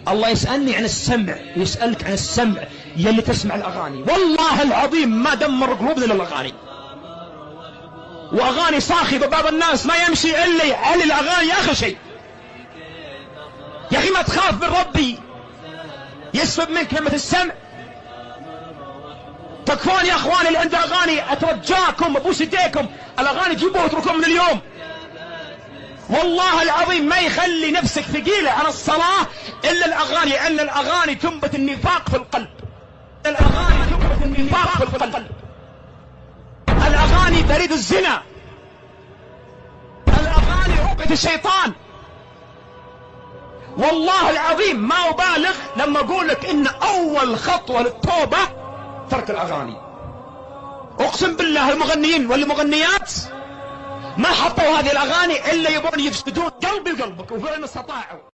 الله يسألني عن السمع، يسألك عن السمع يلي تسمع الأغاني. والله العظيم ما دمر قلوبنا للأغاني، وأغاني صاخبة باب الناس ما يمشي إلا على الأغاني آخر شيء. يا أخي ما تخاف من ربي يسبب منك كلمة السمع؟ تكفون يا أخواني اللي عنده أغاني، أترجاكم أبوس يديكم الأغاني جيبوها واتركوها من اليوم. والله العظيم ما يخلي نفسك ثقيلة عن الصلاة إلا الأغاني، إلا الأغاني تنبت النفاق في القلب. الأغاني تنبت النفاق في القلب. الأغاني تريد الزنا، الأغاني رقية الشيطان. والله العظيم ما أبالغ لما أقول لك إن أول خطوة للتوبة ترك الأغاني. أقسم بالله المغنيين والمغنيات ما حطوا هذه الأغاني إلا يبون يفسدون قلبي وقلبك، وفعلا استطاعوا.